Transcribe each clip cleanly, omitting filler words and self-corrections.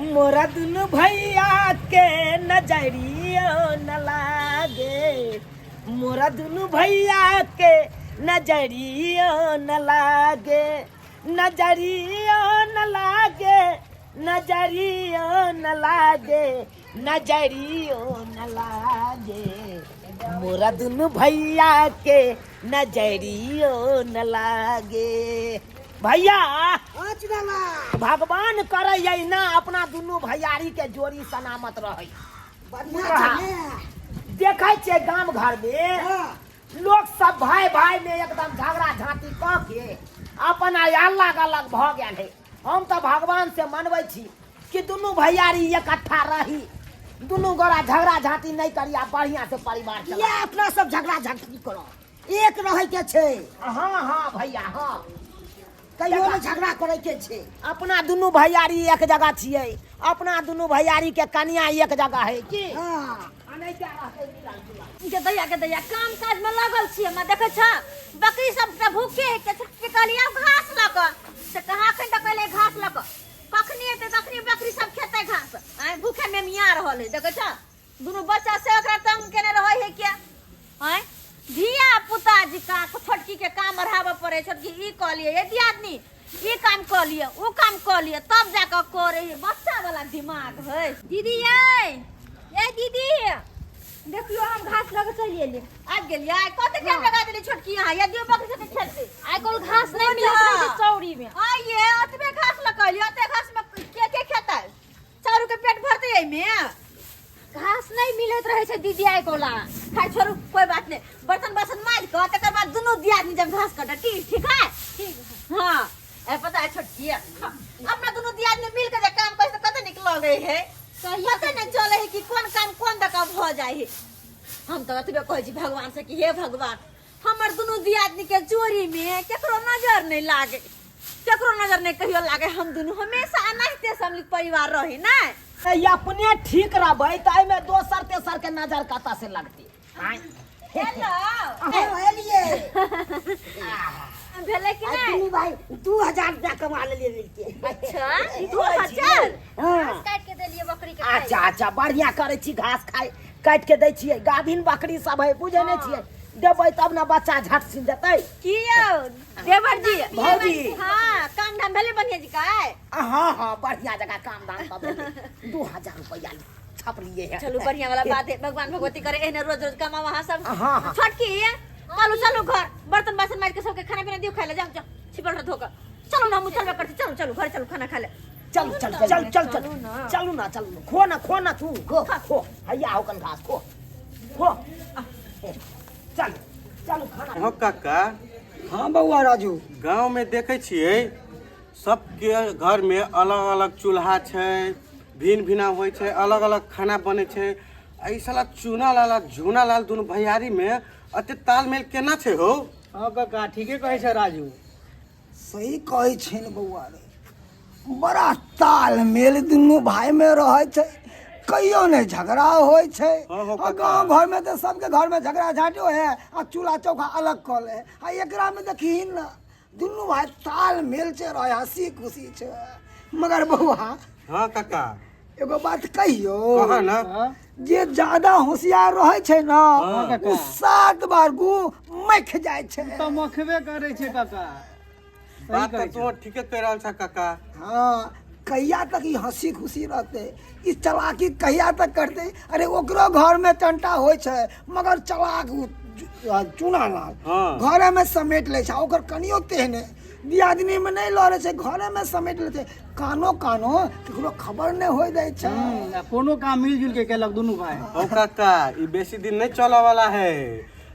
मोरा दुनु भैया के नजरियो न लागे, मोरा दुनु भैया के नजरियो न लागे, नजरियो न लागे, नजरियो न लागे, नजरियो न लागे, मोरा दुनु भैया के नजरियो न लागे। भैया भगवान करे ना अपना दुनू भैयारी के जोड़ी सलामत रहे। देखे छे गांव घर में लोग सब भाई भाई में एकदम झगड़ा झांटी क के अपना अलग अलग भ गए है। हम तो भगवान से मनबै छी कि दुनू भैयारी इकट्ठा रही, दुनू गोरा झगड़ा झांटी नहीं करिया, बढ़िया से परिवार चला। ये अपना सब झगड़ा झांटी करो, एक रहे के छे। हाँ हाँ भैया हाँ, कहियो ने झगड़ा करे के छे। अपना दुनू भैयारी एक जगह छिए, अपना दुनू भैयारी के कन्या एक जगह है की। हां नहीं क्या रहते मिलन के दैया काम काज में लगल छिए। मैं देखे छ बकरी सब त भूखे के कहलिया घास लक से कहां खन डकले घास लक कखनी एते कखनी बकरी सब खेते घास। आय भूखे में मिया रहल है। देखे छ दुनू बच्चा से ओकरा तंग केने रहै है क्या। आय धिया पुता जी का छोटकी के काम बढ़ावा पड़े, छोटकी ई क लिए, ये दियादनी ई काम क लिए, ऊ काम क लिए, तब जाकर करे। बच्चा वाला दिमाग है। दीदी ये दीदी देखियो हम घास लगे चलिए ले आ गेलिए। आय कते टाइम लगा देली छोटकी यहां, या दियो बकरी से खेलते। आय कोल घास नहीं मिलत रहे चौड़ी में। आय ये अतबे घास लगैली, अते घास में के खाता है? चारू के पेट भरते एई में घास नहीं मिलत रहे छे दीदी। आय कोला खाइ छोरू कोई बात नहीं, बर्तन बासन माज के तकर बाद दुनु दियादनी जब घास काटे ठीक है। ठीक है हां ए पता है छोटकी अपना दुनु दियादनी मिल के जे काम करे त कते निक लगे है। पता नहीं चले है कि कौन काम कौन दका भ जाए है। हम तो अतबे कहै छी भगवान से कि हे भगवान हमर दुनु दियादनी के चोरी में केकरो नजर नहीं लागे, केकरो नजर नहीं कहियो लागे। हम दुनु हमेशा अनाहिते सम्मिलित परिवार रहे ना। ये अपने ठीक रहबै त एमे दोसर तेसर के नजर कता से लगती। हेलो एलिए भेले कि नहीं? तुनी भाई 2000 रुपया कमा लेलिए मिलके। अच्छा 2000 हां काट के देलिए बकरी के। अच्छा अच्छा बढ़िया करे छी, घास खाए काट के दै छियै। गाभिन बकरी सब है बुझे नहीं छियै, देबै तब ना बच्चा झट सिन देतै। की यौ देवर जी भौजी। हां काम धाम भेले बढ़िया जी का है। हाँ हाँ बढ़िया जगह काम दाम सब 2000 रुपया छाप लिए है। चलो बढ़िया वाला बात है, भगवान भगवती करे एने रोज रोज कमा वहां सब। हाँ, हाँ। छोटकी चलो चलो घर बर्तन बासन मार के सबके खाना पीना दियो खाए ले। जाओ छिपल रह धोकर चलो ना, हम चलबे करते। चलो चलो घर चलो खाना खा ले। चल चल चल चल चल चलू ना चलू, खो ना तू खो हैया हो कन घास खो चल चलू खाना। हो काका हां बउआ राजू, गांव में देखे छिए सबके घर में अलग अलग चूल्हा छै, भिन्न भिन्न होइ छै, अलग अलग खाना बने छै। ऐ साला चूना लाल झूना लाल दोनों भैयारी में अते तालमेल केना छै हो? हाँ काका ठीके कहे छै राजू। सही कहै छै ने बउआ रे, बड़ा तालमेल दुनू भाई में रहे छै, कहियो ने झगड़ा होय छै। हाँ, हो आ काका। गांव घर में तो सबके घर में झगड़ा झाटियो है, आ चूल्हा चौका अलग कर ले। आ एकरा में देखी ना दुनू भाई तालमेल से रहे, हंसी खुशी छै। मगर बउआ हाँ काका एगो बात कहियो, कहा ना। जे ज्यादा होशियार रहे छै ना हाँ, उ 7 बार गु मख जाय छै। तो मखबे करे छै काका। बात तो तू ठीके कह रहल छ काका। हाँ कहिया तक ई हंसी खुशी रहते, ई चलाकी कहिया तक करते। अरे ओकरो घर में टंटा होय छै, मगर चलाक चूना लाल हाँ। घरे में समेट ले छै। ओकर कनियो तेहने दियादनी में नहीं लड़े छै, घरे में समेट ले छै। कानो केकरो खबर नहीं होय दै छै। कोनो काम मिलजुल के केलक दुनू भाई। हो काका ई बेसी दिन नहीं चले वाला है।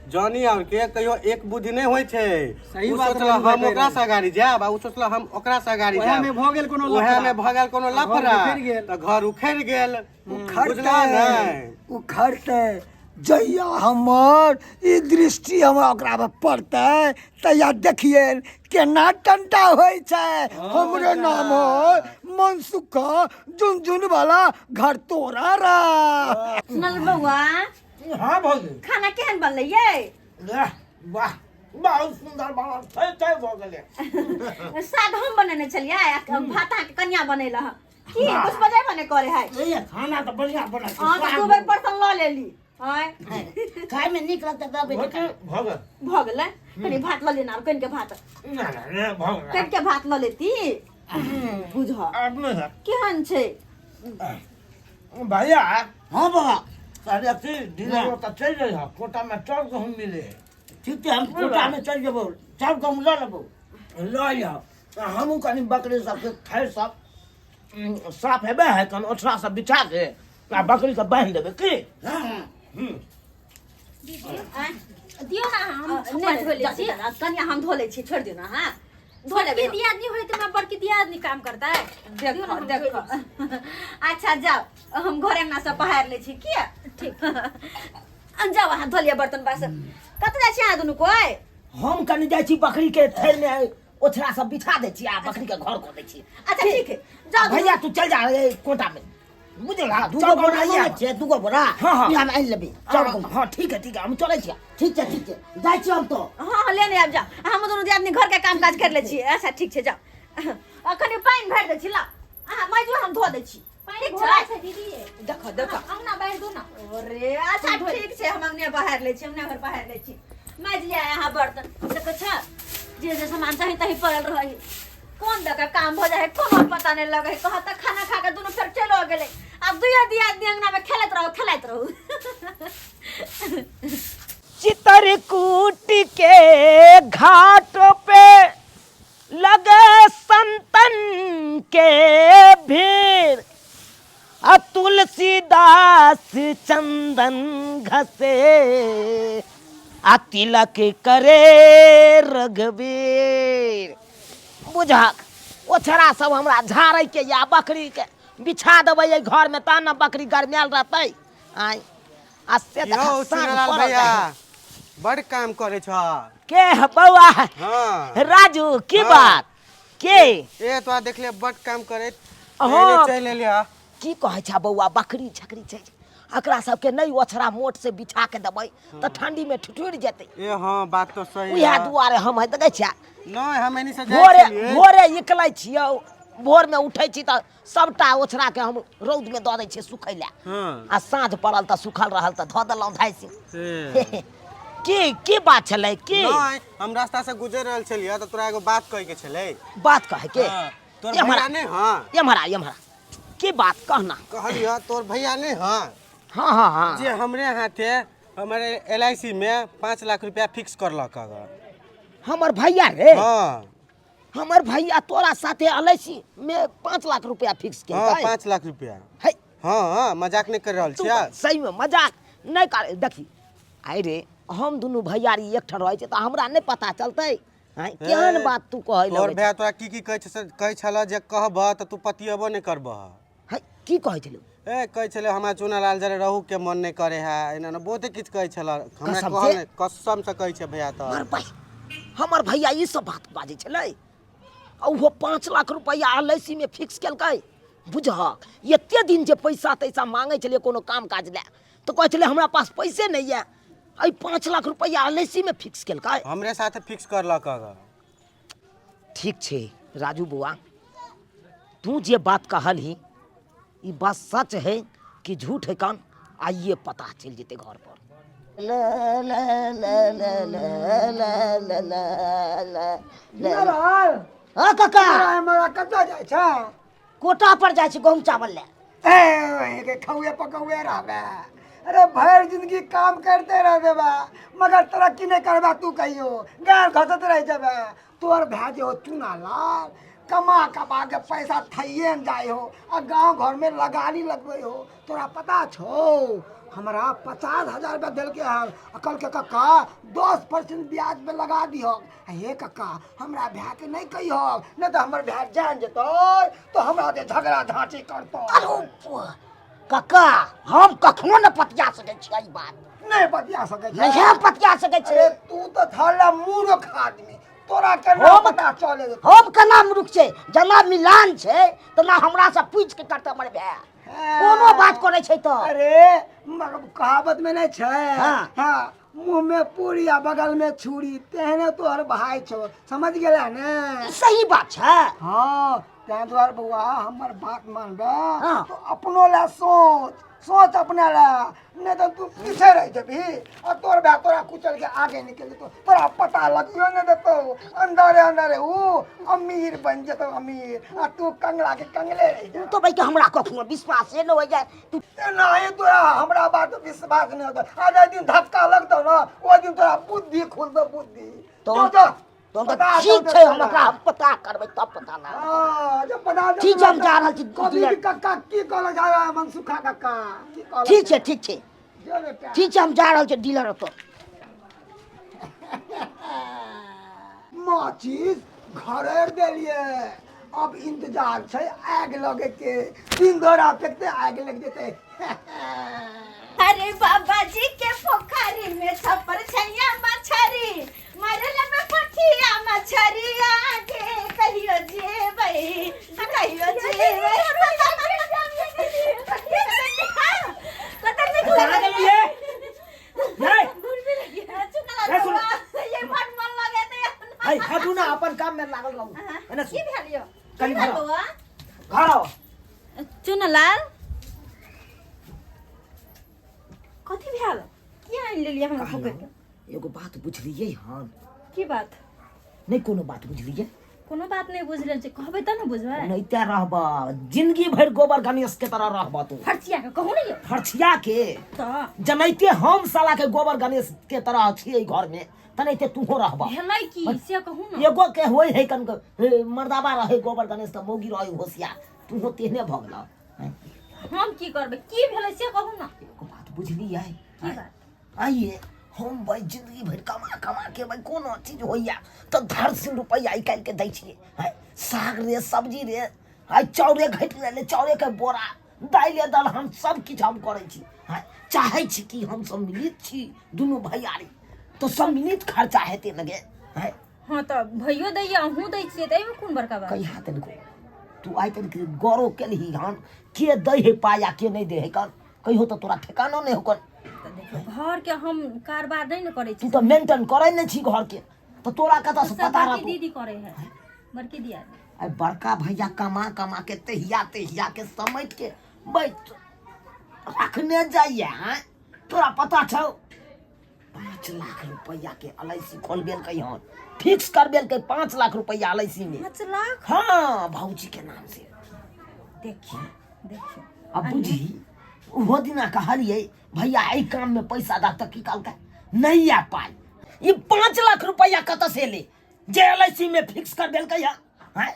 जानी और के कहियो एक बुद्धि नहीं होय छै। सही उ बात सोचला राजू भाई हम कह ओकरा से गाड़ी जाब, आ उ सोचला हम ओकरा से गाड़ी ओहे जाब। में भ गेल कोनो ओहे लफड़ा। में भ गेल कोनो घर लफड़ा उखड़ि गेल। त घर उखड़ गेल। बुझला नहीं? उखड़ते जहिया हमर ई दृष्टि हमरा ओकरा पे पड़ते तहिया देखिए केना टंटा होय छै। हमरे नाम हो मनसुख झुनझुन वाला घर तोरा रा। सुनल बउआ हाँ भौजी। खाना केहन बनले ये? वाह बहुत सुंदर बनल छै भ गेलै। साग हम बनेने छलिए, भात के कन्या बनेला। की कुछ बजाय बने करे है ये खाना तो बढ़िया बना के हां तो 2 बेर पर्सन ल लेली हां खाए में निक लगता तब बेटे भग भ गेलै कनी भात ल लेना कन के भात ना ना भग कन के भात ल लेती बुझ आदमी है केहन छै भैया हाँ बाबा साढ़े अस्सी ढीला वो तो चल रही है कोटा में चल गहूं मिले ठीक है हम कोटा में चल जबो चाउर गहूँ ला लेबो लो या हमू कनी बकरी सब के खैर सब साफ हेबे है कन ओछरा सब बिछा के आ बकरी के बांध देबे की दियो ना हम धो ले छी कन्या हम धो ले छी छोड़ दियो ना हां धो लेबे दियादनी होय त मैं बड़की दियादनी काम करता है देखो देखो अच्छा जाओ हम घरे ना सब पहाड़ ले छी की ठीक जाओ हां धो लिया बर्तन बासन कत जा छी आ दुनु कोई हम कनी जाय छी बकरी के थैर में ओछरा सब बिछा दे छी आ बकरी के घर को दे छी अच्छा ठीक है जाओ भैया तू चल जा कोटा में बुझला दूगो बोरा ये छे दूगो बोरा हाँ। हम आइन लेबे चाउर गहूँ हां ठीक है हम चले छी ठीक है जाय छी हम तो हां लेने आब जाओ हम दोनों दियादनी घर के काम काज कर ले छी अच्छा ठीक छै जाओ अखनी पानी भर दे छी ला मैं जो हम धो दे छी ठीक छै दीदी देखो देखो अंगना बाहर दो ना अरे अच्छा ठीक छै हम अंगने बाहर ले छी अंगना घर बाहर ले छी मैं ले आया हां बर्तन देखो छ जे जे सामान चाही तही पड़ल रही कौन दका काम हो जाए कोनो पता नहीं लगे कहता खाना खा के दोनों फिर चलो गेले अब दुया दियादनी अंगना में खेलत रहो चित्रकूट के घाट पे लगे संतन के भीड़ आ तुलसीदास चंदन घसे आ तिलक करे रघुवीर बुझा ओछरा सब हमरा झाड़ै के या बकरी के बिछा देबै घर में ता न बकरी गरमायल रहतै आई आ से यो चुनालाल भैया बड़ काम करे छ के है बौआ हाँ राजू की हाँ। बात के ए तो देख ले बड़ काम करे हाँ। चल लिया की कहै छ बौआ बकरी छकरी छै एकरा सबके नहीं ओछरा मोट से बिछा के देबै त ठंडी में ठुठुर जेतै ए हाँ बात तो सही उहे है दुआरे हम है देखै छियै नहीं हम एनी से भोरे जाय छलिए भोरे निकलै छियै भोर में उठै छी त सबटा ओछरा के हम रौद में द दै छियै सुखै लए हाँ आ साँझ पड़ल त सुखल रहल त धऽ देलहुँ धाइसी से की बात छलै की नहीं हम रास्ता से गुजर रहल छलिए तो तोरा एगो बात कहे के छलै बात कहे के हाँ, तोर एम्हरा भैया नहीं हाँ एम्हरा की बात कहना कहलिए तोर भैया नहीं हाँ हाँ जे हमरे हाथे हमारे LIC में 5 लाख रुपया फिक्स करलक अगर हमर भैया रे हाँ हमर भैया तोरा साथे LIC में 5 लाख रुपया फिक्स के हाँ 5 लाख रुपया है हाँ मजाक नहीं कर रहल तू छियै सही में मजाक नहीं कर देखी आई रे हम दुनू भैयारी एकठाम रहै छै त हमरा नहीं पता चलतै हैं केहन बात तू कहै तोर लगै भैया तोरा की कहै छल जे कहबह त तू पतियबो नहीं करबह है की कहै छलौ ए कहै छले हमरा चुनालाल जरे रहू के मन नहीं करे है एना न बहुते किछ कहै छल हमरा कसम कहल से? नहीं कसम से कहै छै भैया त मर भाई हमर भैया ई सब बात बाजै छलै आ ओहो 5 लाख रुपया LIC में फिक्स केलकै बुझक एते दिन जे पैसा तैसा मांगै छलै कोनो काम काज लए तो कहै छलै हमरा पास पैसे नहीं है आई 5 लाख रुपया LIC में फिक्स केलकै हमरे साथे फिक्स करलक अगर ठीक छै राजू बुआ तू जे बात कहलही ई बात सच है कि झूठ है कान आइए पता चल जेते घर पर हाँ काका हमरा कतऽ जाइ छ कोटा पर जाय छी गहूँ चावल ले ए के खौए पकौए रहबे अरे भर जिंदगी काम करते रहबे बा मगर तरक्की नहीं करबा तू कहियो गार घसत रह जाबे तोर भै जे हो चुनालाल कमा के पैसा थइए न जाए हो आ गांव घर में लगानी लगबे हो तोरा पता छो हमरा 50,000 रुपया दिल के हल अकल के कक्का 10% ब्याज पे लगा दिहो हे कक्का हमरा भै के नहीं कहियो नहीं तो हमर भै जान जेतो तो हमरा दे झगड़ा झांटी करतो काका हम कखनो न पतिया सकै छी ई बात नहीं बतिया सके छै नहीं पतिया सकै छी अरे तू तो थाला मूर्ख आदमी तोरा के ना हम पता चले हम केना मूर्ख छै जना मिलान छै तना हमरा से पूछ के करते हमर भै कोनो बात करे छै तो अरे कहावत में नहीं छै हाँ। हाँ मुंह में पूरी आ बगल में छुरी तेहने तोहर भाई छो समझ गेला ने सही बात छै हाँ तैं द्वार बउआ हमर बात मानबे हाँ। तो अपनो ला सोच अपने ला, नहीं तो तू पीछे रह जेबी और तोर बे तोरा कुचल के आगे निकल जेतो, तोरा पता लगियो न देतो। अंदरे वो अमीर बन जेतो अमीर, और तू कंगला के कंगले रह जा। तो भाई के हमरा कखनो विश्वास न हो जाए। तू नहीं तोरा हमरा बात विश्वास नहीं होता। आज दिन धक्का लगतो ना, वो दिन तोरा बुद्धि खुलतो बुद्धि। तो जा तो पता ठीक चलतो है, तोरा। हम पता करबै तब पता ना। हाँ, जब पता चलतो ठीक छै, हम जा रहल छी। कभी भी कक्का की कहल जाए मनसुखा कक्का की कहल ठीक छै ठीक छै जो बेटा ठीक छै, हम जा रहल छी डीलर ओतऽ। माचिस घरे देलिए, अब इंतजार छै आग लगे के। दिन धरा फेंकते आग लग जेते। अरे बाबा जी के पोखरी में छपर छैया मछरी, मरल में पठिया मछरी आगे कहियो जेबै, कहियो जेबै। कहाँ गेलिए? नहीं। चुकला सुन। ये बड़ मन लगे ते। है हटू ना, अपन काम में लागल रहू। एने की सुन, भेलियो? कनी की घर आओ। बउआ? घर आओ। चुनलाल कथी भेल? की आनि लेलिए हमरा पकड़ के? एगो बात बुझलिए हन? की बात? नहीं कोनो बात बुझलिए? कोनो बात नहीं बुझले छै, कहबै त न बुझबै। नहीं त्या रहबा, जिंदगी भर गोबर गणेश के तरह रहबा तू। फरचिया के कहू नहीं फरछिया के त जनैते हम साला के गोबर गणेश के तरह छिए घर में, तनैते तू हो रहबा। भेलै की से कहू न। एगो के होय है कन मर्दाबा रहे गोबर गणेश त मौगी रहे होशियार, तू हो तेहने भगला। हम की करबै? की भेलै से कहू न। एगो बात बुझलिए? की बात? आइए हम भाई जिंदगी भर कमा के भाई कोनो चीज होइया तो 1.5 रुपया आई काल के दै छिए। है साग रे सब्जी रे, आई चाउरे घट ले, चाउरे के बोरा, दाइले दलहन सब किछ हम करै छी। है चाहै छी कि हम सब मिलित छी दुनू भैयारी, तो सब मिलित खर्चा हेते लगे। है हां त भइयो दैया हूं दै छियै, त एमे कोन बड़का बात? कहिया तनको तू आइ तन के गौरव केलही हन के दै है पाया के नहीं दे है कन, कहियो तो तोरा ठिकानो नहीं होकन। त देखियो घर के हम कारबार नहीं न करै छी। तू तो मेंटेन करे नहीं छी घर के, तो तोरा कतऽ से पता बड़की रहतो? दीदी करे है, बड़की दिया। आई बड़का भैया कमा के तहिया के समेट के बैठ रखने जाइए। हैं तोरा पता छौ 5 लाख रुपया के एलआईसी खोल बेल के हन, फिक्स कर बेल के 5 लाख रुपया एलआईसी में। 5 लाख? हाँ भौजी के नाम से। देखियो अब बुझी वो दिना कहलिए भैया एहि काम में पैसा दा तक की कहलकै नहीं आ पाई। ये 5 लाख रुपया कत से ले जे एलआईसी में फिक्स कर देल के हैं?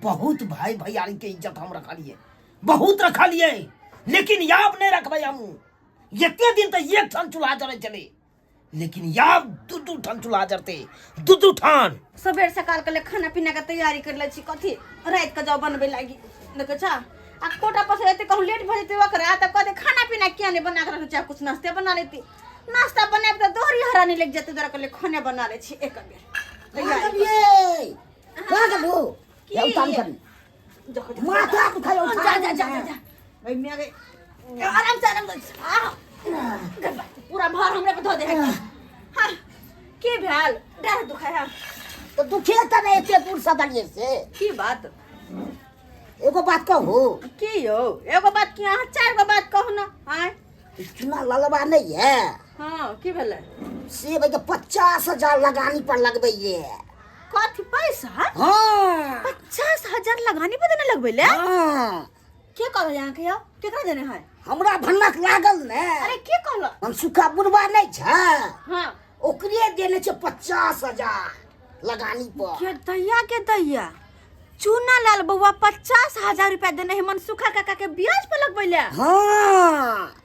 बहुत भाई भैयारी के इज्जत हम रखलिए, बहुत रखलिए, लेकिन याब नहीं रखबै हम। एते दिन तो एक ठन चूल्हा जरे चले, लेकिन याब 2 ठन चूल्हा जरते, 2 ठन। सबेर सकाल के खाना पीना के तैयारी कर ले छी, कथी रात के जाओ बनबे लागी देखे छ। आ कोटा पर से एते कहूं लेट भ जेते ओकरा, आ त कदे खाना पीना किया नहीं बना के रख चाहे कुछ नाश्ता बना लेती। नाश्ता बनाए त दोहरी हरानी लग जेते, तोरा के लिए खाना बना ले छी एक बेर तैयारी। ये का करू की? ये काम करी माथा दुखायो। जा भाई मैं आ गई। आराम से पूरा भार हमरे पे धो दे। हां की भेल? देह दुखाया तो दुखे त नहीं एते दूर सदलिए से। की बात? एगो बात कहू, की यो एगो बात की अहाँ 4 गो बात कहू न। हां चुना ललवा नहीं है हां की भेले? से भाई के 50,000 लगानी पर लगबैये। कथी पैसा? हाँ 50,000 लगानी पे देने लगबे ले? हाँ के कहल यहाँ के यो केकरा देने है? हमरा भनक लागल ने। अरे के कहल? हम सुखा बुढ़वा नहीं छ, हां ओकरे देने छ 50,000 लगानी पर। के दैया चूना लाल बउआ 50,000 रुपया देने है मनसुखा काका के ब्याज पे लगबे ले। हाँ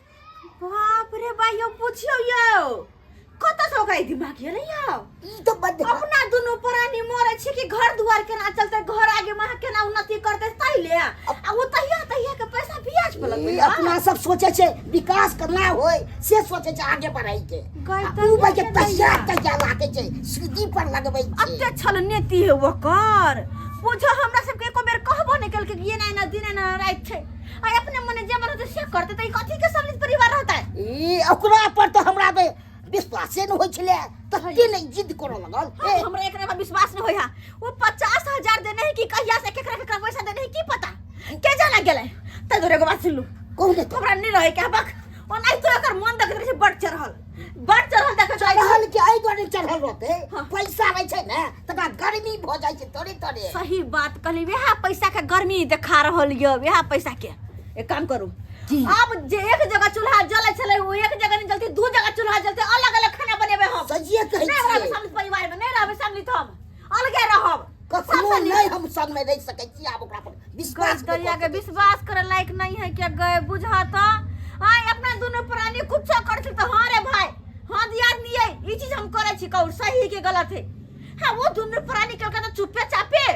बाप रे भाई यो पूछियो यो कत से ओकरा दिमाग ये यो ई तो बद अपना दुनु प्राणी मरे छी कि घर दुआर केना चलते, घर आगे महा केना उन्नति करते तै ले आ वो तहिया के पैसा ब्याज पे लगबे। अपना सब सोचे छे विकास करना होय से सोचे छे आगे बढ़ाई के। ऊ भाई के तैया लागे छे सीधी पर लगबै छे। अत्ते छल नीति है ओकर। बुझो हमरा सबके एको बेर कहबो नहीं कल के ये ना दिन ना रात छे, आ अपने मने जे मन होते से करते त ई कथी के सम्मिलित परिवार रहता है? ई ओकरा पर तो हमरा पे विश्वासे न होइ छले तते नहीं जिद करो लगल ए हमरा एकरा पर विश्वास नहीं होया वो 50,000 देने है कि कहिया से केकरा केकरा पैसा देने है की पता के जाना गेले त दोरे को बात सुनलू कौन दे हमरा नहीं रहे के बक ओ नहीं तो एकर मन देख रहे बढ़ चढ़ल देख चढ़ल के आई दुआरे चढ़ल रहते पैसा रहे छै ना तका गर्मी भ जाय छै तोरे तोरे सही बात कहली वह पैसा के गर्मी देखा रहल ये वह पैसा के एक काम करू अब जे एक जगह चूल्हा जले छले वो एक जगह नहीं जलती दो जगह चूल्हा जलते अलग अलग खाना बनेबे हम सजिए कहै नहीं रहबे सम्मिलित परिवार में नहीं रहबे सम्मिलित हम अलगे रहब कखनो नहीं हम संग में रह सकै छी आब ओकरा पर विश्वास दरिया के विश्वास करे लायक नहीं है क्या गए बुझा तो हां अपना दोनों प्राणी कुछ करते तो हां रे भाई हां दिया नहीं है ई चीज हम करे छी कौन सही के गलत है हां वो दोनों प्राणी के तो चुपे चापे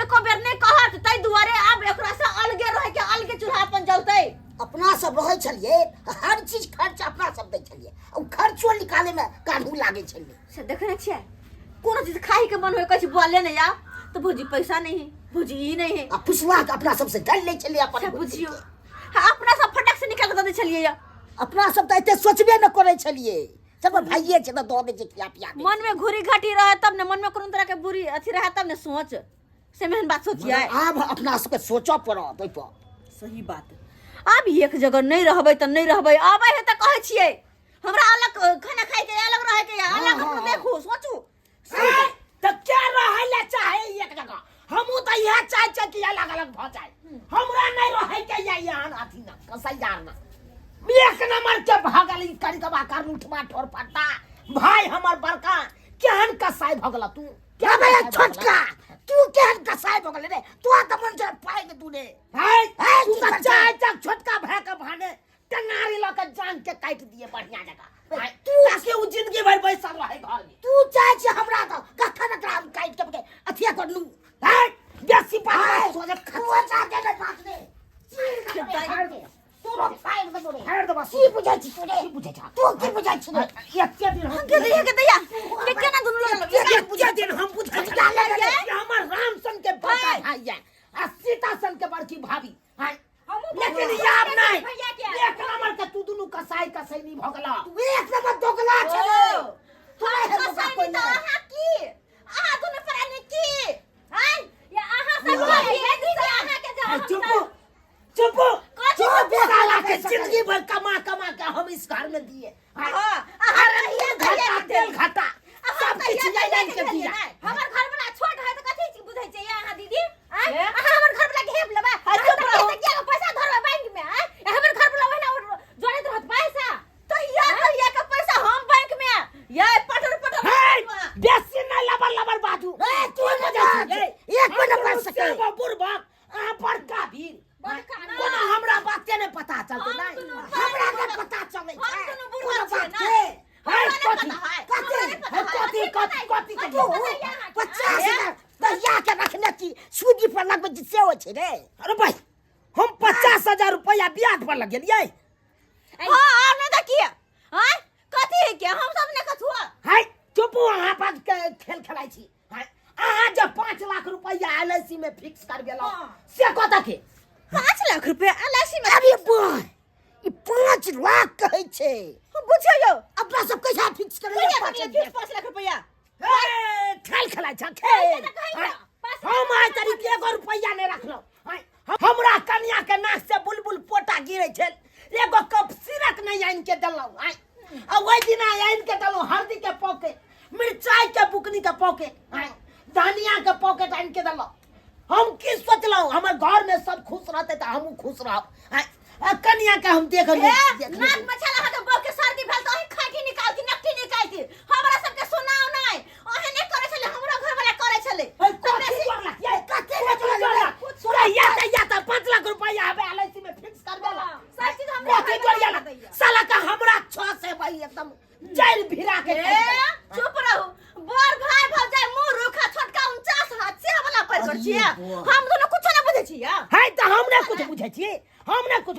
एको बेर नहीं कहत तै दुआरे अब एकरा से अलगे रह के अलगे चूल्हा अपन जलतै अपना सब रहै छलिए हर चीज खर्च अपना सब दै छलिए और खर्चो निकाले में कानू लागे छलिए से देखने छियै कोनो चीज खाई के मन होय कहै छी बोले नहीं आ तो भौजी पैसा नहीं है भौजी ई नहीं है आ पुछवा के अपना सब से डर ले छलिए अपन बुझियो हां अपना सब फटक से निकाल के दे छलिए या अपना सब त एते सोचबे न करे छलिए सब भाइये छै त दो दे छै खिया पिया मन में घुरी घाटी रहे तब न मन में कोनो तरह के बुरी अथी रहे तब न सोच से मेहन बात सोचिए आब अपना सब के सोचो पड़त ओइ पर सही बात अब एक जगह नहीं रहबै त नहीं रहबै आबै है त कहै छियै हमरा अलग खाना खाइ के अलग रहे के अलग हम देखू सोचू त क्या रहै ले चाहे एक जगह हमहू त यह चाहे छै कि अलग अलग भ जाए हमरा नहीं रहे के यहाँ अथी ना कसैयार ना एक नंबर के भागल ई करी के बाकर उठमा ठोर पट्टा भाई हमर बड़का केहन कसाई भगला तू क्या बे छोटका तू केहन कसाई भगल रे तू त मन से पाए के तू ने है तू त चाहे तक छोटका भाई के भाने टंगारी ल के जान के काट दिए बढ़िया जगह तू ताकि उ जिंदगी भर बैसल रहे घर में तू चाहे छै हमरा त कखन एकरा काट के अथिया कर लू है बेसी बात सोचे खवा चाहे ने बात ने तू रो फाइल में तोरे हेर दे बस की बुझै छी तोरे की बुझै छ तू की बुझै छी ने एके दिन हम के दैया के केना दुनु लोग ये बुझा दिन हम बुझा हमर रामसन के बड़का भाई है आ सीता सन के बड़की भाभी है लेकिन याद नहीं एक नंबर के तू दुनु कसाई नहीं भगला तू एक नंबर दोगला छै तू कसाई नहीं त आहा की आहा दुनु प्राणी की हैं या आहा सब है दीदी आहा के जवाब चुप चुप साला के जिंदगी भर कमा के हम इस घर में दिए अरे ये घाटा तेल घाटा सब कुछ यही के दिया हमर घर वाला छोट है त कथि बुझै छै यहाँ दीदी हमर घर वाला घेब लेबा पैसा धरबे बैंक में हमर घर वाला ओहिना जोड़ैत रहत पैसा तो या के पैसा हम बैंक में ये पटर बेसी न लबर बाजू तू बुझै एक मिनट कर सके बुढ़बा आ बड़का भी कोनो हमरा बाते ने पता चलते नहीं हमरा के पता चले छै कोनो बात छै कथी 50,000 दैया के रखने छी सूदी पर लगबे जिसे हो छै रे अरे भाई हम 50,000 रुपया ब्याज पर लग गेलिए हां हमने देखिए हैं कथी के हम सब ने कथुआ है चुप वहां पर खेल खेलाई छी है अहाँ जब 5 लाख रुपया एलआईसी में फिक्स कर गेलो से कत के 5 लाख रुपया एलआईसी में अरे बोय ई 5 लाख कहै छै बुझियो अपना सब कैसा फिक्स करे 5 लाख रुपया खेल खेलाई छ खेल हम आज तरीके 1 रुपया नहीं रखलो हमरा कन्या के नाक से बुलबुल पोटा गिरे छै एगो कप सिरक नहीं आइन के देलौ आ ओइ दिन आइन के देलौ हल्दी के पॉकेट मिर्चाई के बुकनी के पॉकेट धनिया के पॉकेट आइन के देलौ हम की सोचलौ हमर घर में सब खुश रहते त हमहू खुश रहब कन्या के हम देख नाक में छला के बो के सर्दी भेल त ओही खाटी निकालती नकटी निकालती हमरा सब के सुनाओ नहीं ओहे नहीं करे छले हमरा घर वाला करे छले या 5 लाख रुपया हबे एलआईसी में फिक्स कर देला सब चीज हमरा साला का हमरा 6 से भाई एकदम जैल भिरा के चुप रहू बड़ भाई भ जाय मुंह रुखा छोटका 49 हाथ से वाला पर कर छिया हम दोनों कुछ ना बुझे छिया है त हमने कुछ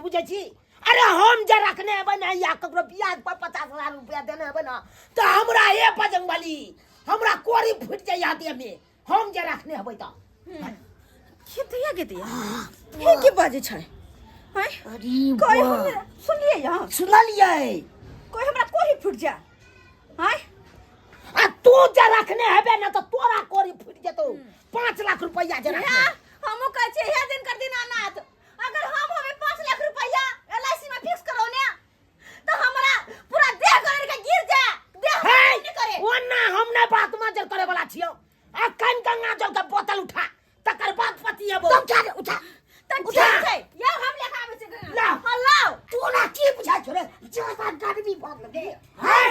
बुझे छी अरे हम जे रखने है ना या ककरो ब्याज पर 50,000 रुपया देने है ना तो हमरा ए बजंग वाली हमरा कोरी फुट जाय याद में हम जे रखने है त के दिया की बाजे छै हैं अरे कोई वाह सुनिए यहां सुनलिए कोई हमरा कोई फुट जा हाय आ तू जे रखने हेबे ना तो तोरा कोरी फूट जेतो 5 लाख रुपया जे रखने हमो कहै छै हे दिन कर दिन अनाथ अगर हम हमें 5 लाख रुपया एलआईसी में फिक्स करौने तो हमरा पूरा देह कर के गिर जाए देह नहीं करे ओना हम नहीं बात मजर करे वाला छियो आ कन गंगा जल के बोतल उठा तकर बाद पति हेबो तुम क्या उठा उठा छै या हम लेखा आबै छै ला हल्लाओ तू ना की बुझा छोरे जवान गाड़ी भाग लगे हाय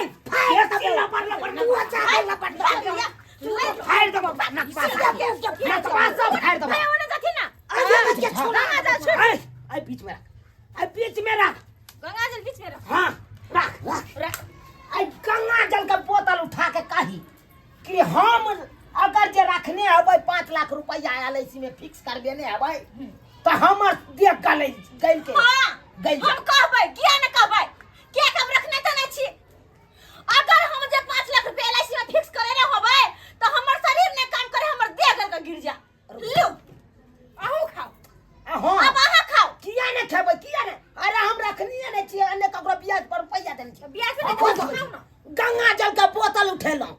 ये सब लपड़ तू अच्छा लपट फाड़ दबो नक पास सब फाड़ दबो मैं ओने जाथि ना आगे मत के छोड़ा गंगा जल छोड़ आई बीच में रख आई बीच में रख गंगा जल बीच में रख हां रख आई गंगा जल का बोतल उठा के कही कि हम अगर जे रखने हबै 5 लाख रुपया एलआईसी में फिक्स करबे ने हबै तो हमर देख गल के हां गल हम कहबै किया न कहबै किया कब रखने त नहीं छी अगर हम जे 5 लाख रुपया एलआईसी में फिक्स करे न होबै तो हमर शरीर ने काम करे हमर देह गल के गिर जा लो आहू खाओ हां अब आहा खाओ किया ने खेबै किया ने अरे हम रखनिए ने छिए अन्य ककरो ब्याज पर रुपया देने छिए ब्याज पे नहीं खाओ ना गंगा जल का बोतल उठेलौं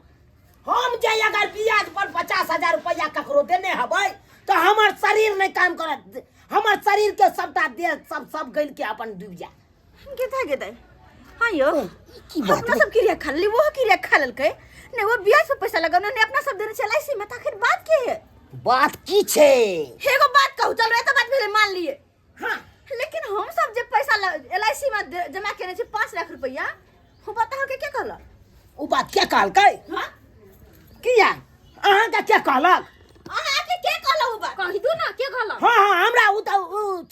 हम जे अगर ब्याज पर 50,000 रुपया ककरो देने हबै तो हमर शरीर नहीं काम करत हमर शरीर के सबटा देह सब गल के अपन डूब जा गेदा हां यो की बात अपना सब क्रिया खा ली वो क्रिया खा ललकै ने वो ब्याज पे पैसा लगाना ने अपना सब देने चला इसी में आखिर बात के है बात की छे एगो बात कहू चल रे तो बात पहले मान लिए हां लेकिन हम सब जे पैसा एलआईसी में जमा केने छी 5 लाख रुपया हो बताओ के क्या कहला उ बात क्या कहलकै हां किया अहाँ के क्या कहलक अहाँ के क्या कहला उ बात कहि दू ना के कहला हां हां हमरा उ त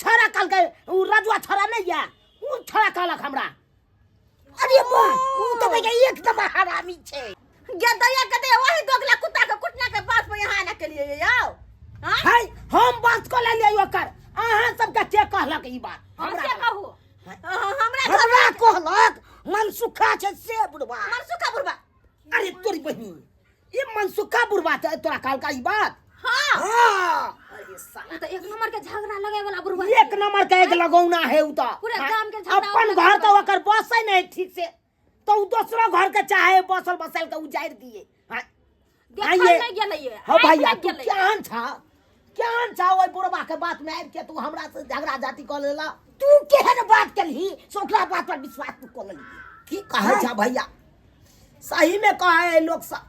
छोरा कहलकै उ रजुआ छोरा नहीं या उ छोरा कहलक हमरा अरे मां उ तो भाई एकदम हरामी छे गेदया कते वही दोगला कुत्ता के कुटना के बात पे यहाँ आने के लिए आओ हां हाय हम बात को ले लियो कर अहाँ सब के के कहलक ई बात हम क्या कहू हमरा हमरा कहलक मनसुखा छे से बुढ़वा मनसुखा बुढ़वा अरे तोरी बहिनी ये मनसुखा बुढ़वा तोरा कहलका ई बात हां हां अरे साला तो एक नंबर के झगड़ा लगे वाला बुढ़वा एक नंबर के एक लगौना है उ तो पूरे गांव के झगड़ा अपन घर तो ओकर बसै नहीं ठीक से तो उ दूसरा घर के चाहे बसल के उजाड़ दिए हां देखल नहीं गेलै ये हां भैया तू केहन छा ओइ बुढ़वा के बात में आबि के तू हमरा से झगड़ा जाति क लेला तू केहन बात करही सोकरा बात पर विश्वास तू कर ली की कहे छा भैया सही में कहे है लोग सब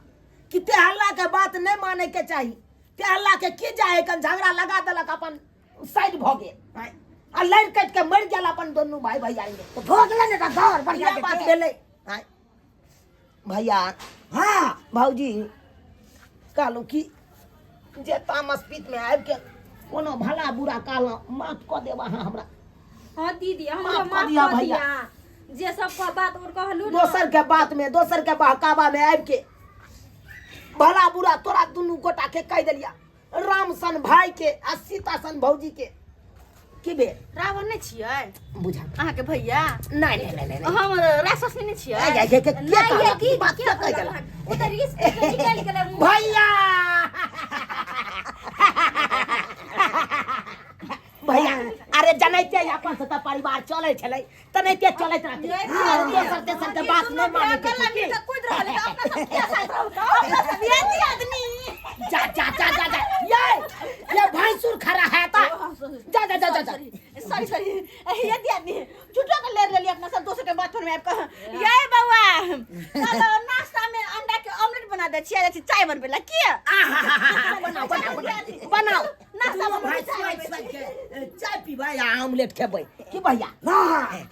कि तेहल्ला के बात नहीं माने के चाहिए तेहल्ला के की जाए कन झगड़ा लगा देलक अपन साइड भ गेल आ लड़ कट के मर गेल अपन दोनों भाई भैया तो भोगले ने तो घर बढ़िया बढ़िया बात भेलै भैया हां भौजी कहलू कि जे तामस पीत में आबि के कोनो भला बुरा कहलहुँ माफ कऽ देब अहाँ हमरा हां दीदी हम माफ माफ कर दिया कर भैया। दिया जे सब का बात और कहलू दोसर के बात में दोसर के बहकावा में आबि के भला बुरा तोरा दुनू गोटा के कह देलिया राम सन भाई के आ सीता सन भौजी के की बे रावण नहीं छियै बुझा अहाँ के भैया नहीं हम राक्षस नहीं छियै आ जा के नहीं ये की बात क्या कह कहला देला उधर रिस्क निकाल के भैया भैया अरे जनैते अपन से त परिवार चले छले तनैते चलत रहते दोसर तेसर के बात नहीं माने के छै की? कुछ रहले अपना सब क्या साथ रहू अपना सब ये आदमी जा ये भैंसुर खड़ा है तो जा सॉरी ये दिया नहीं छुट्टा कर ले रही अपना सब दोस्त के बात में आप कह ये बउआ चलो नाश्ता में अंडा के ऑमलेट बना दे छिया चाय बनबे ला की बनाओ नाश्ता में भैंस के चाय पीबै या ऑमलेट खेबै की भैया हां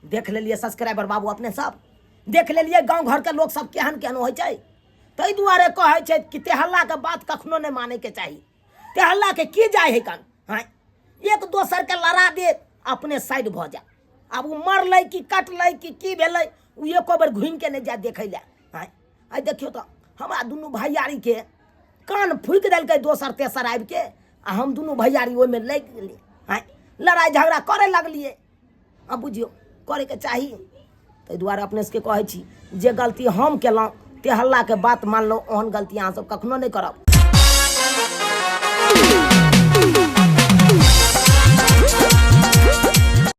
देख लेलिए सब्सक्राइबर बाबू अपने सब देख लेलिए गांव घर के लोग सब केहन होइ छै ताहि दुआरे कहै छै कि तेहल्ला के बात कखनो नहीं माने के चाहिए तेहल्ला के की जाय है कन हां एक दोसर के लड़ा दे अपने साइड भ जा अब उ मरलै कि कटलै कि की भेलै उ एको बेर घुम के नहीं जा देखै ले हां आई देखियो तो हमरा दुनू भैयारी के कान फूक देलकै दोसर तेसर आबि के आ हम दुनू भैयारी ओहि में लग गेलिए हां लड़ाई झगड़ा करे लगलिए अब बुझियो करे के चाहिए ताहि दुआरे अपने सबके कहै छी जे गलती हम केलहुँ तेहल्ला के बात मानलहुँ ओहन गलती अहाँ सब कखनो नहीं करब।